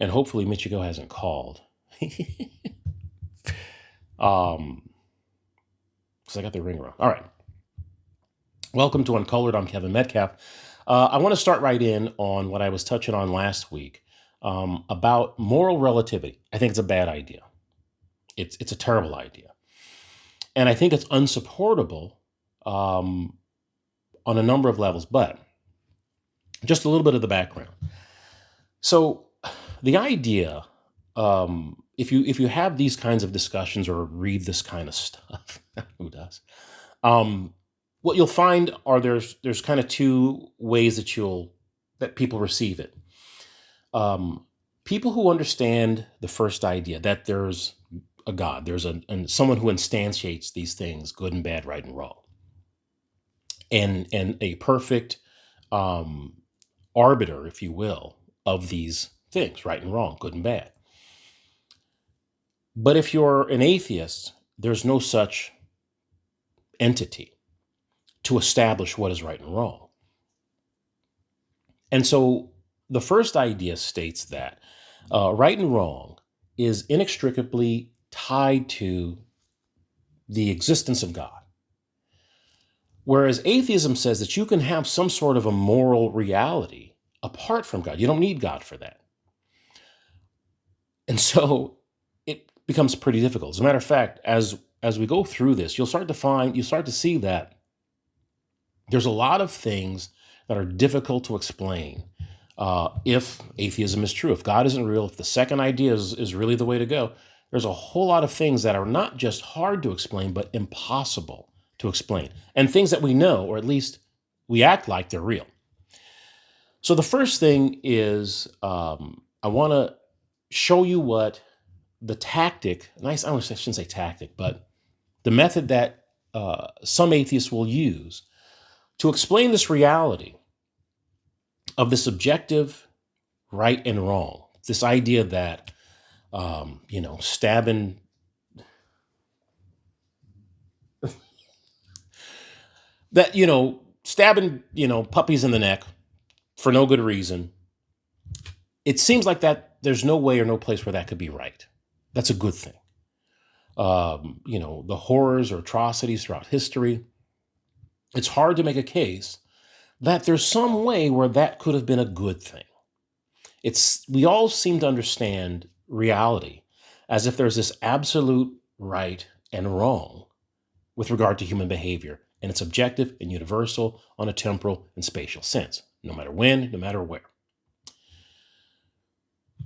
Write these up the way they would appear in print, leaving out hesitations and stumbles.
and hopefully Michiko hasn't called. Because I got the ringer on. All right. Welcome to Uncolored. I'm Kevin Metcalf. I want to start right in on what I was touching on last week about moral relativity. I think it's a bad idea. It's a terrible idea. And I think it's unsupportable on a number of levels. But just a little bit of the background. So the idea, if you have these kinds of discussions or read this kind of stuff, who does? What you'll find are there's kind of two ways that people receive it. People who understand the first idea that there's a God, there's someone who instantiates these things, good and bad, right and wrong, and a perfect arbiter, if you will, of these things, right and wrong, good and bad. But if you're an atheist, there's no such entity to establish what is right and wrong. And so the first idea states that right and wrong is inextricably tied to the existence of God. Whereas atheism says that you can have some sort of a moral reality apart from God. You don't need God for that. And so it becomes pretty difficult. As a matter of fact, as we go through this, you start to see that there's a lot of things that are difficult to explain if atheism is true. If God isn't real, if the second idea is really the way to go, there's a whole lot of things that are not just hard to explain, but impossible to explain. And things that we know, or at least we act like they're real. So the first thing is I want to show you what the tactic, I shouldn't say tactic, but the method that some atheists will use to explain this reality of this objective right and wrong, this idea that, stabbing puppies in the neck for no good reason, it seems like that there's no way or no place where that could be right. That's a good thing. The horrors or atrocities throughout history, it's hard to make a case that there's some way where that could have been a good thing. We all seem to understand reality as if there's this absolute right and wrong with regard to human behavior, and it's objective and universal on a temporal and spatial sense, no matter when, no matter where.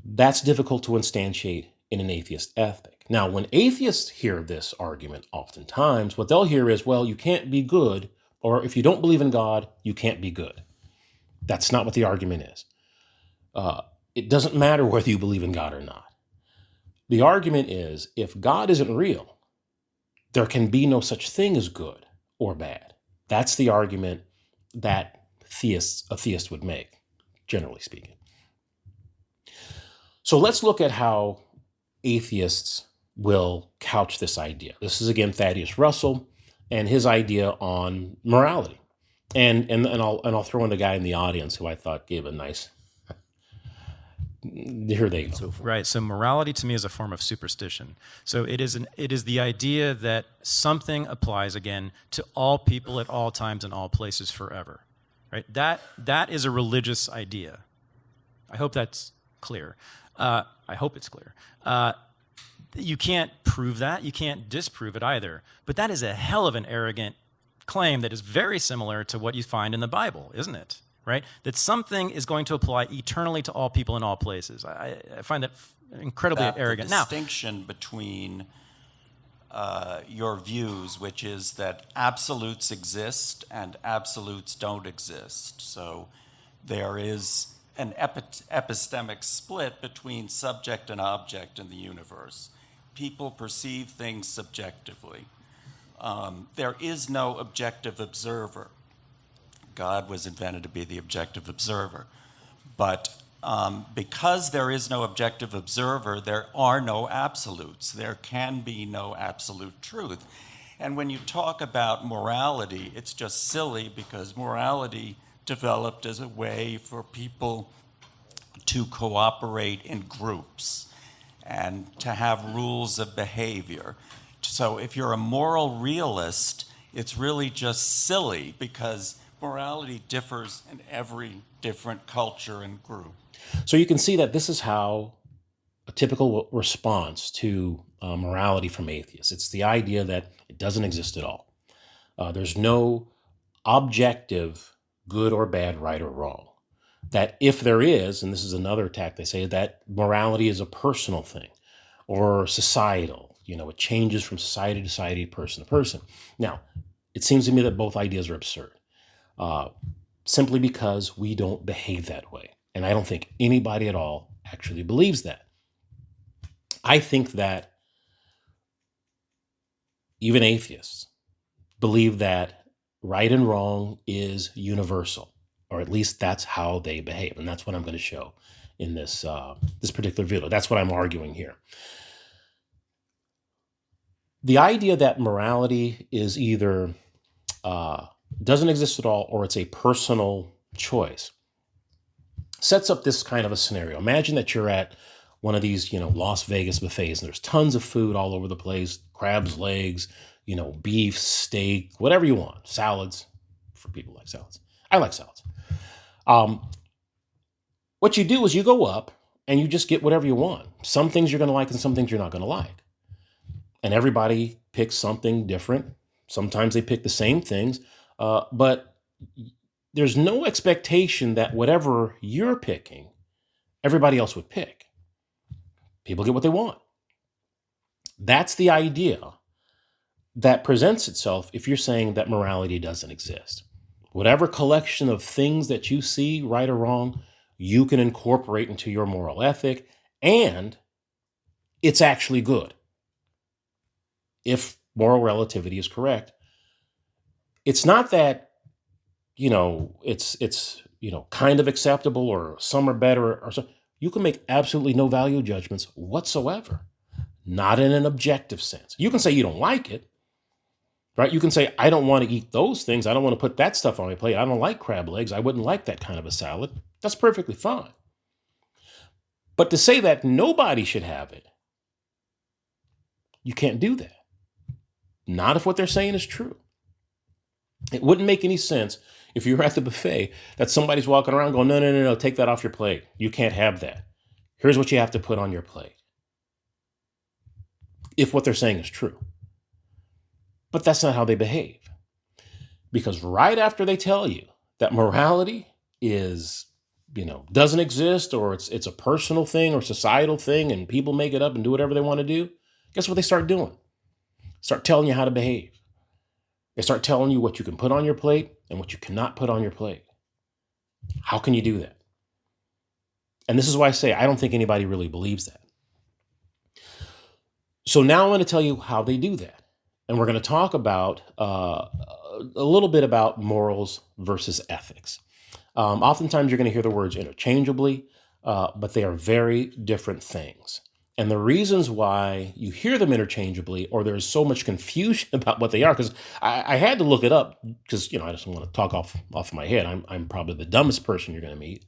That's difficult to instantiate in an atheist ethic. Now, when atheists hear this argument, oftentimes what they'll hear is, well, you can't be good, or if you don't believe in God, you can't be good. That's not what the argument is. It doesn't matter whether you believe in God or not. The argument is, if God isn't real, there can be no such thing as good or bad. That's the argument that a theist would make, generally speaking. So let's look at how atheists will couch this idea. This is, again, Thaddeus Russell and his idea on morality. And I'll throw in the guy in the audience who I thought gave a nice... Here they go. Right. So morality to me is a form of superstition. So it is the idea that something applies, again, to all people at all times and all places forever. Right. That is a religious idea. I hope that's clear. I hope it's clear. You can't prove that. You can't disprove it either. But that is a hell of an arrogant claim that is very similar to what you find in the Bible, isn't it? Right? That something is going to apply eternally to all people in all places. I find that incredibly arrogant. The distinction between your views, which is that absolutes exist and absolutes don't exist. So there is an epistemic split between subject and object in the universe. People perceive things subjectively. There is no objective observer. God was invented to be the objective observer. But because there is no objective observer, there are no absolutes. There can be no absolute truth. And when you talk about morality, it's just silly because morality developed as a way for people to cooperate in groups and to have rules of behavior. So if you're a moral realist, it's really just silly because morality differs in every different culture and group. So you can see that this is how a typical response to morality from atheists. It's the idea that it doesn't exist at all. There's no objective good or bad, right or wrong. That if there is, and this is another attack, they say that morality is a personal thing or societal. It changes from society to society, person to person. Now, it seems to me that both ideas are absurd, simply because we don't behave that way. And I don't think anybody at all actually believes that. I think that even atheists believe that right and wrong is universal, or at least that's how they behave. And that's what I'm going to show in this particular video. That's what I'm arguing here. The idea that morality is either doesn't exist at all or it's a personal choice sets up this kind of a scenario. Imagine that you're at one of these, Las Vegas buffets, and there's tons of food all over the place, crab's legs, beef, steak, whatever you want, salads, for people who like salads. I like salads. What you do is you go up and you just get whatever you want. Some things you're going to like and some things you're not going to like. And everybody picks something different. Sometimes they pick the same things, but there's no expectation that whatever you're picking, everybody else would pick. People get what they want. That's the idea that presents itself if you're saying that morality doesn't exist. Whatever collection of things that you see, right or wrong, you can incorporate into your moral ethic, and it's actually good. If moral relativity is correct, it's not that, it's kind of acceptable or some are better or so. You can make absolutely no value judgments whatsoever, not in an objective sense. You can say you don't like it, right? You can say, I don't want to eat those things. I don't want to put that stuff on my plate. I don't like crab legs. I wouldn't like that kind of a salad. That's perfectly fine. But to say that nobody should have it, you can't do that. Not if what they're saying is true. It wouldn't make any sense if you were at the buffet that somebody's walking around going, no, take that off your plate. You can't have that. Here's what you have to put on your plate. If what they're saying is true. But that's not how they behave. Because right after they tell you that morality is, doesn't exist, or it's a personal thing or societal thing and people make it up and do whatever they want to do, guess what they start doing? Start telling you how to behave. They start telling you what you can put on your plate and what you cannot put on your plate. How can you do that? And this is why I say I don't think anybody really believes that. So now I'm going to tell you how they do that. And we're going to talk about a little bit about morals versus ethics. Oftentimes you're going to hear the words interchangeably, but they are very different things. And the reasons why you hear them interchangeably, or there's so much confusion about what they are, because I had to look it up, because I just want to talk off my head. I'm probably the dumbest person you're going to meet.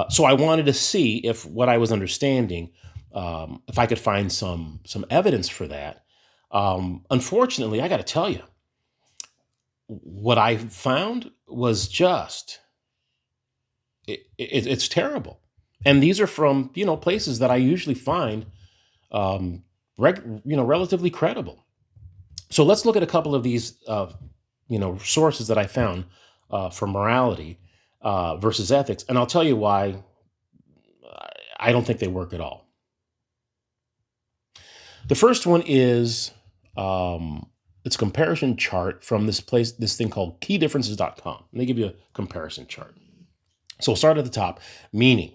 So I wanted to see if what I was understanding, if I could find some evidence for that. Unfortunately, I got to tell you, what I found was just it's terrible. And these are from places that I usually find relatively credible. So let's look at a couple of these sources that I found for morality versus ethics, and I'll tell you why I don't think they work at all. The first one is it's a comparison chart from this thing called keydifferences.com. And they give you a comparison chart. So we'll start at the top. Meaning.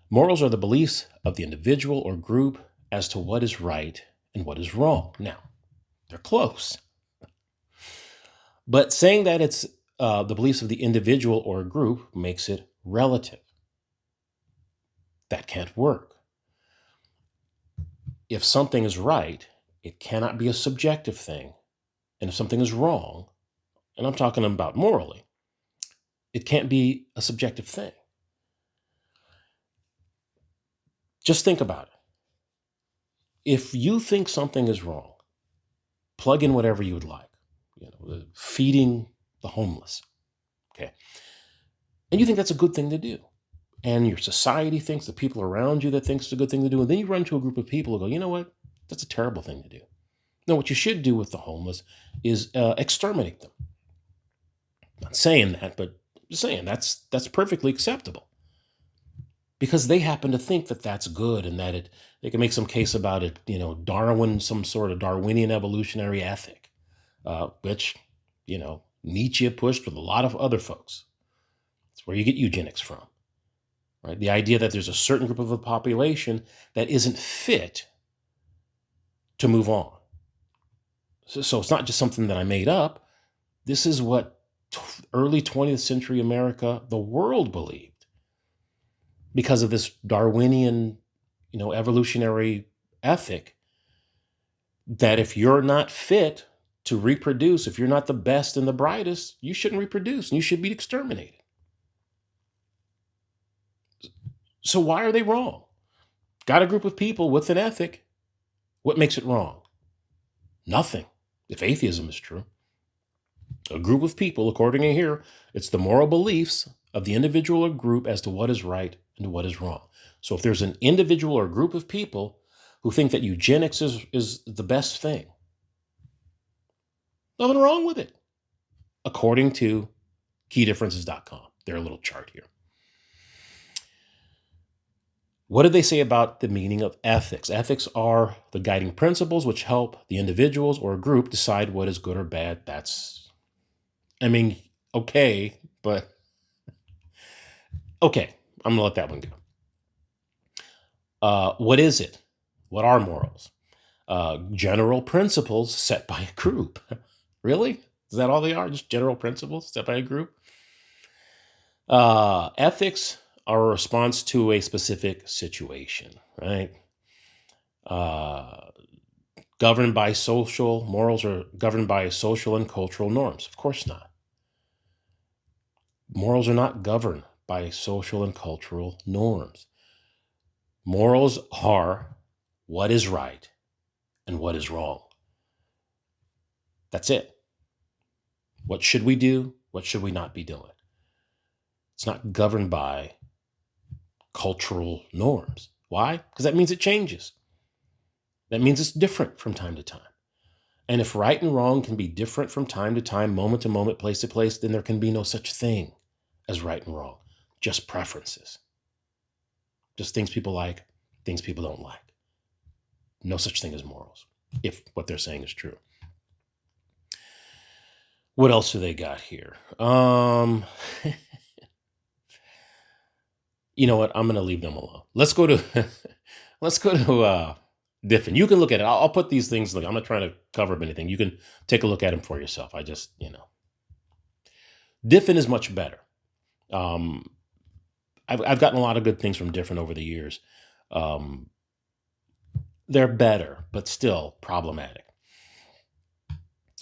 Morals are the beliefs of the individual or group as to what is right and what is wrong. Now, they're close. But saying that it's the beliefs of the individual or group makes it relative. That can't work. If something is right, it cannot be a subjective thing. And if something is wrong, and I'm talking about morally, it can't be a subjective thing. Just think about it. If you think something is wrong, plug in whatever you would like. Feeding the homeless. Okay. And you think that's a good thing to do. And your society thinks, the people around you that thinks it's a good thing to do. And then you run into a group of people who go, you know what? That's a terrible thing to do. No, what you should do with the homeless is exterminate them. Not saying that, but saying that's perfectly acceptable. Because they happen to think that that's good and that they can make some case about it, Darwin, some sort of Darwinian evolutionary ethic, which, Nietzsche pushed with a lot of other folks. It's where you get eugenics from, right? The idea that there's a certain group of the population that isn't fit to move on. So it's not just something that I made up. This is what early 20th century America, the world believed. Because of this Darwinian, evolutionary ethic, that if you're not fit to reproduce, if you're not the best and the brightest, you shouldn't reproduce and you should be exterminated. So why are they wrong? Got a group of people with an ethic. What makes it wrong? Nothing, if atheism is true. A group of people, according to here, it's the moral beliefs of the individual or group as to what is right and what is wrong. So if there's an individual or group of people who think that eugenics is the best thing, nothing wrong with it, according to keydifferences.com, their little chart here. What did they say about the meaning of ethics? Ethics are the guiding principles which help the individuals or a group decide what is good or bad. Okay, but okay, I'm going to let that one go. What is it? What are morals? General principles set by a group. Really? Is that all they are? Just general principles set by a group? Ethics are a response to a specific situation, right? Governed by morals are governed by social and cultural norms. Of course not. Morals are not governed by social and cultural norms. Morals are what is right and what is wrong. That's it. What should we do? What should we not be doing? It's not governed by cultural norms. Why? Because that means it changes. That means it's different from time to time. And if right and wrong can be different from time to time, moment to moment, place to place, then there can be no such thing as right and wrong. Just preferences. Just things people like, things people don't like. No such thing as morals, if what they're saying is true. What else do they got here? You know what? I'm going to leave them alone. Let's go to Diffin. You can look at it. I'll put these things. Look, I'm not trying to cover up anything. You can take a look at them for yourself. Diffin is much better. I've gotten a lot of good things from Diffin over the years. They're better, but still problematic.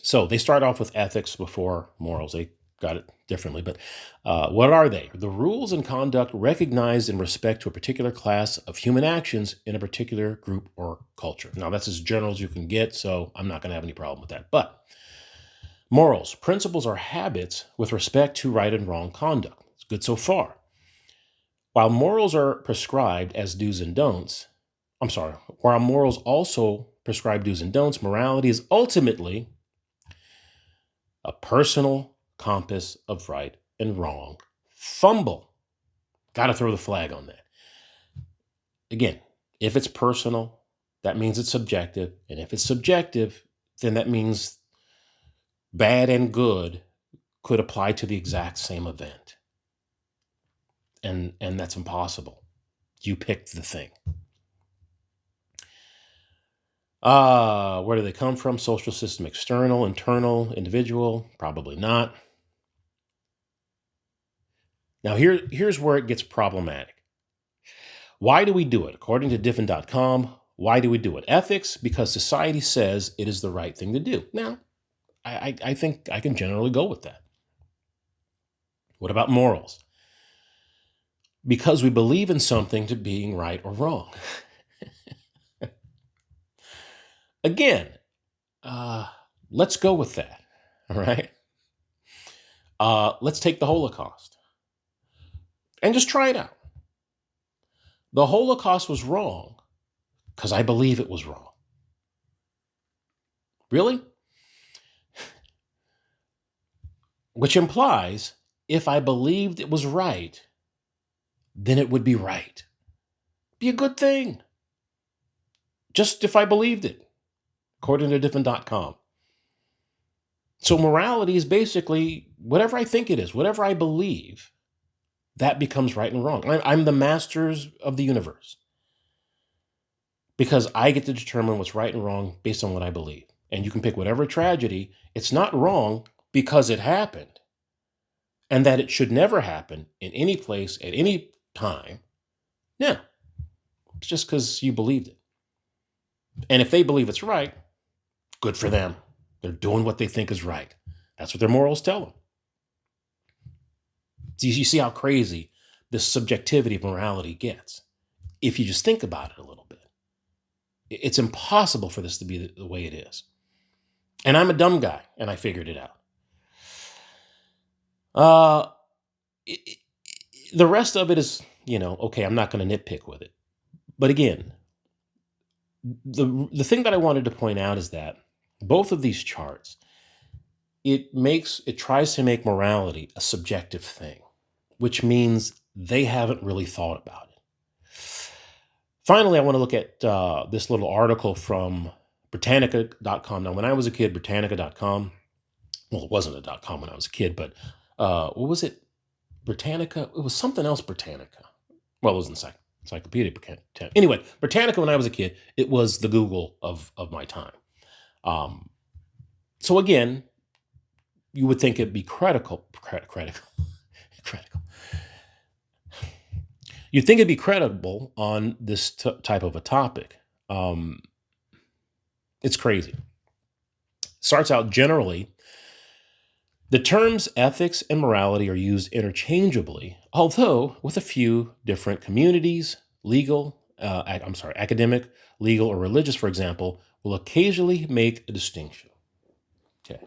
So they start off with ethics before morals. They got it differently, but what are they? The rules and conduct recognized in respect to a particular class of human actions in a particular group or culture. Now, that's as general as you can get, so I'm not going to have any problem with that. But morals, principles are habits with respect to right and wrong conduct. It's good so far. While morals are prescribed as do's and don'ts, while morals also prescribe do's and don'ts, morality is ultimately a personal compass of right and wrong. Fumble. Got to throw the flag on that. Again, if it's personal, that means it's subjective. And if it's subjective, then that means bad and good could apply to the exact same event. And that's impossible. You picked the thing. Where do they come from? Social system, external, internal, individual? Probably not. Now here's where it gets problematic. Why do we do it? According to diffin.com, why do we do it? Ethics, because society says it is the right thing to do. Now, I think I can generally go with that. What about morals? because we believe in something to being right or wrong. Again, let's go with that. All right. Let's take the Holocaust and just try it out. The Holocaust was wrong because I believe it was wrong. Really? Which implies if I believed it was right, then it would be right. Be a good thing. Just if I believed it, according to different.com. So morality is basically whatever I think it is, whatever I believe, that becomes right and wrong. I'm the masters of the universe because I get to determine what's right and wrong based on what I believe. And you can pick whatever tragedy. It's not wrong because it happened and that it should never happen in any place at any time. Yeah, it's just because you believed it. And if they believe it's right, good for them. They're doing what they think is right. That's what their morals tell them. So you see how crazy this subjectivity of morality gets. If you just think about it a little bit, it's impossible for this to be the way it is. And I'm a dumb guy, and I figured it out. The rest of it is, okay, I'm not going to nitpick with it. But again, the thing that I wanted to point out is that both of these charts, it tries to make morality a subjective thing, which means they haven't really thought about it. Finally, I want to look at this little article from Britannica.com. Now, when I was a kid, Britannica.com, well, it wasn't a .com when I was a kid, but what was it? Britannica? It was something else Britannica. Well, it was Encyclopedia Britannica. Anyway, Britannica when I was a kid, it was the Google of my time. So again, you would think it'd be critical. You'd think it'd be credible on this type of a topic. It's crazy. Starts out generally, the terms ethics and morality are used interchangeably, although with a few different communities, academic, legal, or religious, for example, will occasionally make a distinction. Okay.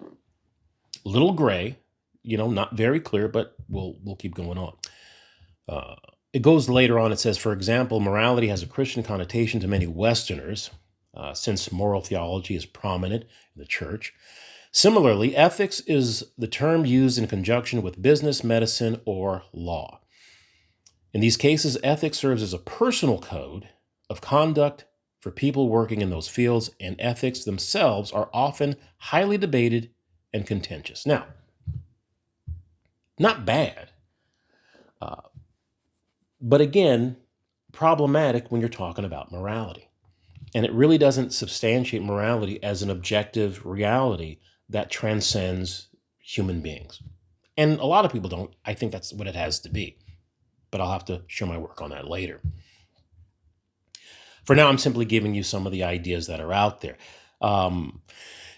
A little gray, not very clear, but we'll keep going on. It goes later on, it says, for example, morality has a Christian connotation to many Westerners, since moral theology is prominent in the church. Similarly, ethics is the term used in conjunction with business, medicine, or law. In these cases, ethics serves as a personal code of conduct for people working in those fields, and ethics themselves are often highly debated and contentious. Now, not bad, but again, problematic when you're talking about morality. And it really doesn't substantiate morality as an objective reality that transcends human beings. And a lot of people don't. I think that's what it has to be. But I'll have to show my work on that later. For now, I'm simply giving you some of the ideas that are out there.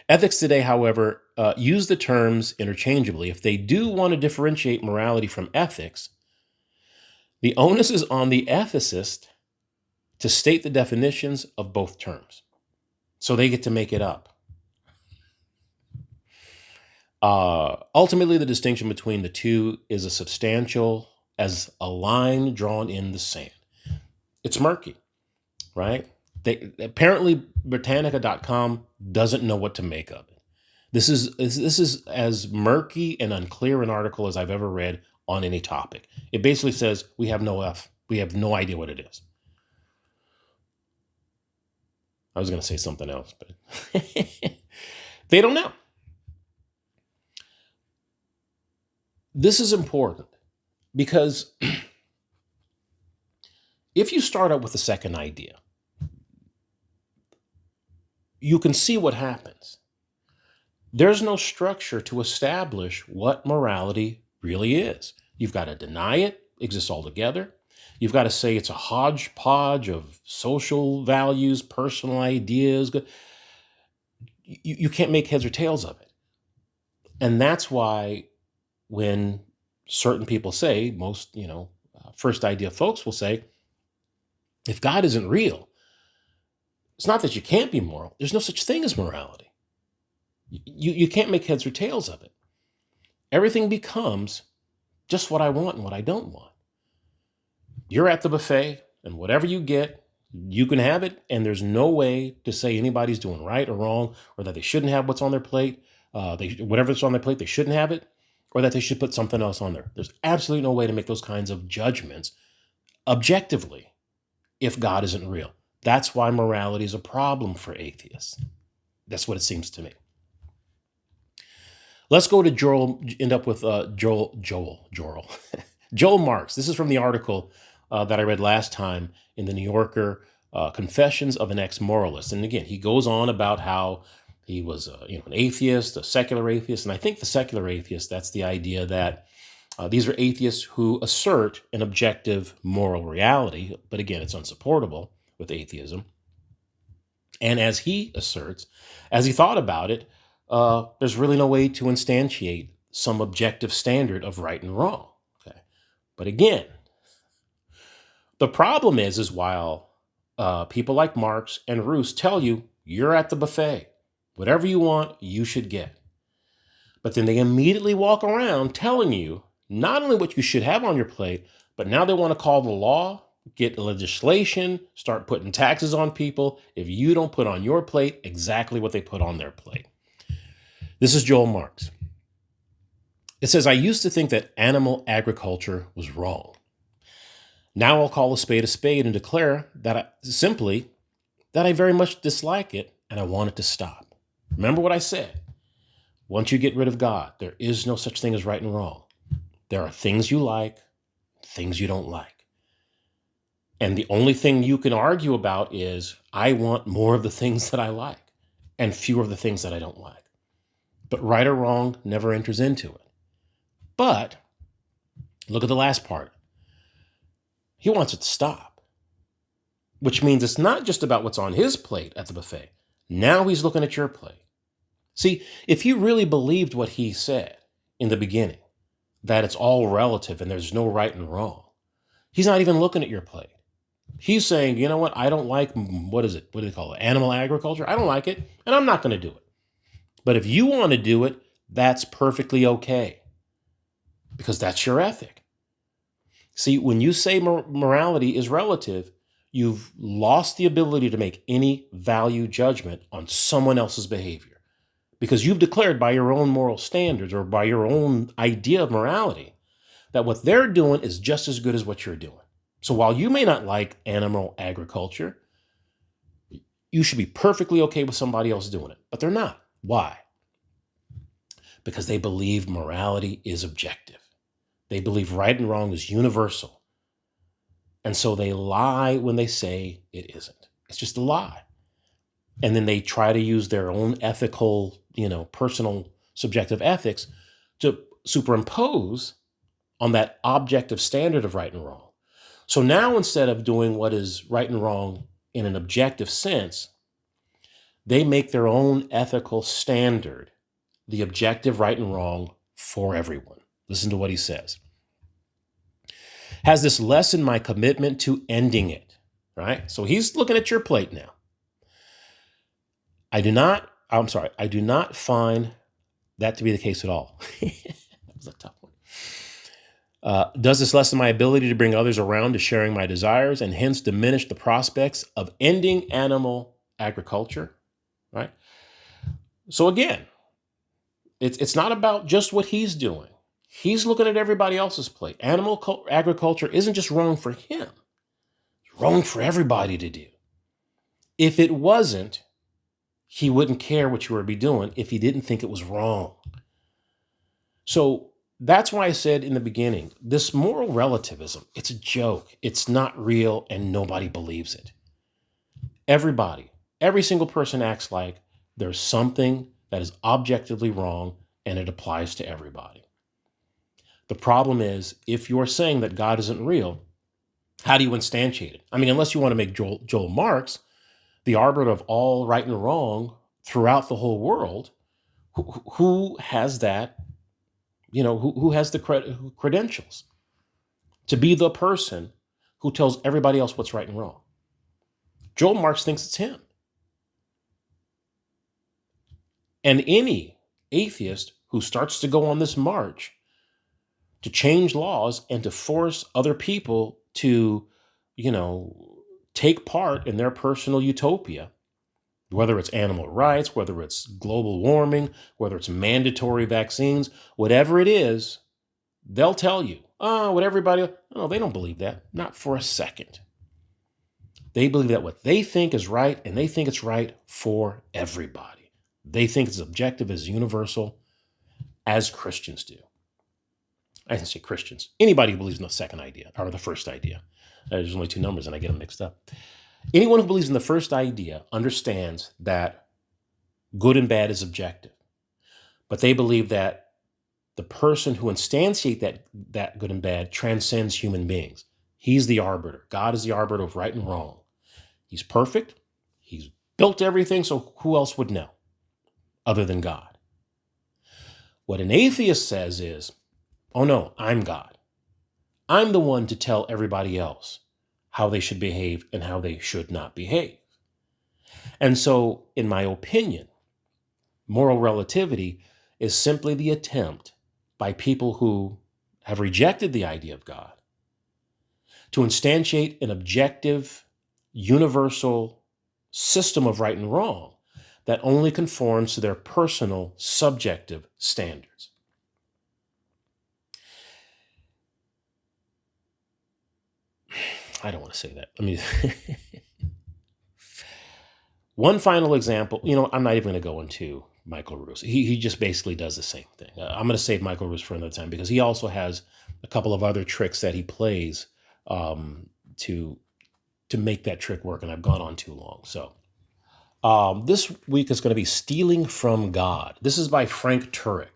Ethics today, however, use the terms interchangeably. If they do want to differentiate morality from ethics, the onus is on the ethicist to state the definitions of both terms. So they get to make it up. Ultimately, the distinction between the two is as substantial as a line drawn in the sand. It's murky, right? Apparently, Britannica.com doesn't know what to make of it. This is as murky and unclear an article as I've ever read on any topic. It basically says we have no idea what it is. I was going to say something else, but they don't know. This is important because if you start out with the second idea, you can see what happens. There's no structure to establish what morality really is. You've got to deny it exists altogether. You've got to say it's a hodgepodge of social values, personal ideas. You can't make heads or tails of it. And that's why when certain people say, most, first idea folks will say, if God isn't real, it's not that you can't be moral. There's no such thing as morality. You can't make heads or tails of it. Everything becomes just what I want and what I don't want. You're at the buffet, and whatever you get, you can have it, and there's no way to say anybody's doing right or wrong, or that they shouldn't have what's on their plate. Whatever's on their plate, they shouldn't have it, or that they should put something else on there. There's absolutely no way to make those kinds of judgments objectively if God isn't real. That's why morality is a problem for atheists. That's what it seems to me. Let's go to end up with Joel Marx. This is from the article that I read last time in the New Yorker, Confessions of an Ex-Moralist. And again, he goes on about how he was an atheist, a secular atheist. And I think the secular atheist, that's the idea that these are atheists who assert an objective moral reality. But again, it's unsupportable with atheism. And as he asserts, as he thought about it, there's really no way to instantiate some objective standard of right and wrong. Okay, but again, the problem is while people like Marx and Roos tell you you're at the buffet, whatever you want, you should get. But then they immediately walk around telling you not only what you should have on your plate, but now they want to call the law, get legislation, start putting taxes on people if you don't put on your plate exactly what they put on their plate. This is Joel Marx. It says, I used to think that animal agriculture was wrong. Now I'll call a spade and declare that I very much dislike it and I want it to stop. Remember what I said. Once you get rid of God, there is no such thing as right and wrong. There are things you like, things you don't like. And the only thing you can argue about is, I want more of the things that I like and fewer of the things that I don't like. But right or wrong never enters into it. But look at the last part. He wants it to stop, which means it's not just about what's on his plate at the buffet. Now he's looking at your plate. See, if you really believed what he said in the beginning, that it's all relative and there's no right and wrong, he's not even looking at your plate. He's saying, you know what? I don't like, what do they call it? Animal agriculture. I don't like it, and I'm not going to do it. But if you want to do it, that's perfectly okay, because that's your ethic. See, when you say morality is relative, you've lost the ability to make any value judgment on someone else's behavior, because you've declared by your own moral standards or by your own idea of morality that what they're doing is just as good as what you're doing. So while you may not like animal agriculture, you should be perfectly okay with somebody else doing it, but they're not. Why? Because they believe morality is objective. They believe right and wrong is universal. And so they lie when they say it isn't. It's just a lie. And then they try to use their own ethical, personal subjective ethics to superimpose on that objective standard of right and wrong. So now instead of doing what is right and wrong in an objective sense, they make their own ethical standard the objective right and wrong for everyone. Listen to what he says. Has this lessened my commitment to ending it? Right? So he's looking at your plate now. I do not find that to be the case at all. That was a tough one. Does this lessen my ability to bring others around to sharing my desires and hence diminish the prospects of ending animal agriculture? Right? So again, it's not about just what he's doing. He's looking at everybody else's plate. Animal agriculture isn't just wrong for him. It's wrong for everybody to do. If it wasn't, he wouldn't care what you were doing if he didn't think it was wrong. So that's why I said in the beginning, this moral relativism, it's a joke. It's not real and nobody believes it. Every single person acts like there's something that is objectively wrong and it applies to everybody. The problem is, if you're saying that God isn't real, how do you instantiate it? I mean, unless you want to make Joel Marx the arbiter of all right and wrong throughout the whole world, who has that, who has the credentials? to be the person who tells everybody else what's right and wrong. Joel Marx thinks it's him. And any atheist who starts to go on this march to change laws and to force other people to, take part in their personal utopia, whether it's animal rights, whether it's global warming, whether it's mandatory vaccines, whatever it is, they'll tell you, what everybody, no, they don't believe that, not for a second. They believe that what they think is right, and they think it's right for everybody. They think it's objective, as universal as Christians do. I didn't say Christians. Anybody who believes in the second idea or the first idea. There's only two numbers and I get them mixed up. Anyone who believes in the first idea understands that good and bad is objective. But they believe that the person who instantiates that good and bad transcends human beings. He's the arbiter. God is the arbiter of right and wrong. He's perfect. He's built everything, so who else would know other than God? What an atheist says is, oh no, I'm God. I'm the one to tell everybody else how they should behave and how they should not behave. And so, in my opinion, moral relativity is simply the attempt by people who have rejected the idea of God to instantiate an objective, universal system of right and wrong that only conforms to their personal, subjective standards. I don't want to say that. One final example, I'm not even going to go into Michael Ruse. He just basically does the same thing. I'm going to save Michael Ruse for another time because he also has a couple of other tricks that he plays to make that trick work, and I've gone on too long. So this week is going to be Stealing from God. This is by Frank Turek.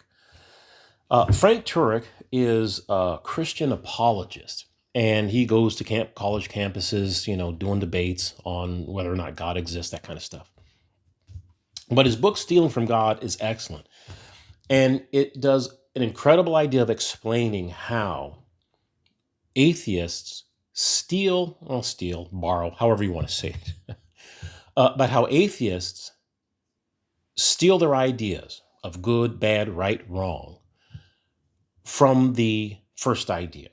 Frank Turek is a Christian apologist. And he goes to college campuses, doing debates on whether or not God exists, that kind of stuff. But his book, Stealing from God, is excellent. And it does an incredible idea of explaining how atheists borrow, however you want to say it, but how atheists steal their ideas of good, bad, right, wrong from the first idea.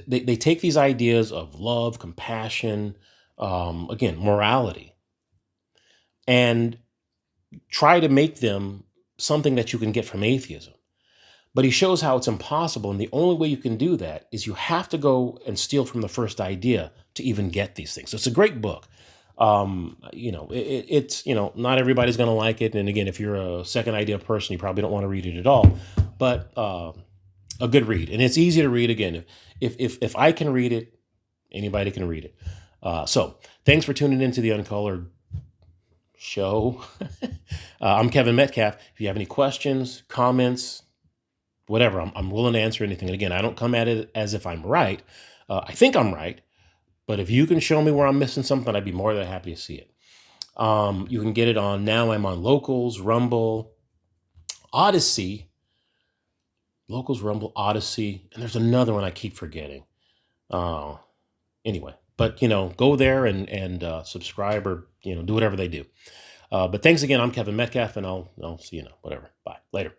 They take these ideas of love, compassion, again, morality, and try to make them something that you can get from atheism. But he shows how it's impossible, and the only way you can do that is you have to go and steal from the first idea to even get these things. So it's a great book. It's not everybody's going to like it, and again, if you're a second idea person, you probably don't want to read it at all. But a good read, and it's easy to read. Again, if I can read it, anybody can read it. So thanks for tuning into the Uncolored Show. I'm Kevin Metcalf. If you have any questions, comments, whatever, I'm willing to answer anything. And again, I don't come at it as if I'm right. I think I'm right, but if you can show me where I'm missing something, I'd be more than happy to see it. You can get it on, now I'm on Locals, Rumble, Odyssey, and there's another one I keep forgetting. Anyway, but go there and subscribe or do whatever they do. But thanks again. I'm Kevin Metcalf, and I'll see you now. Whatever. Bye. Later.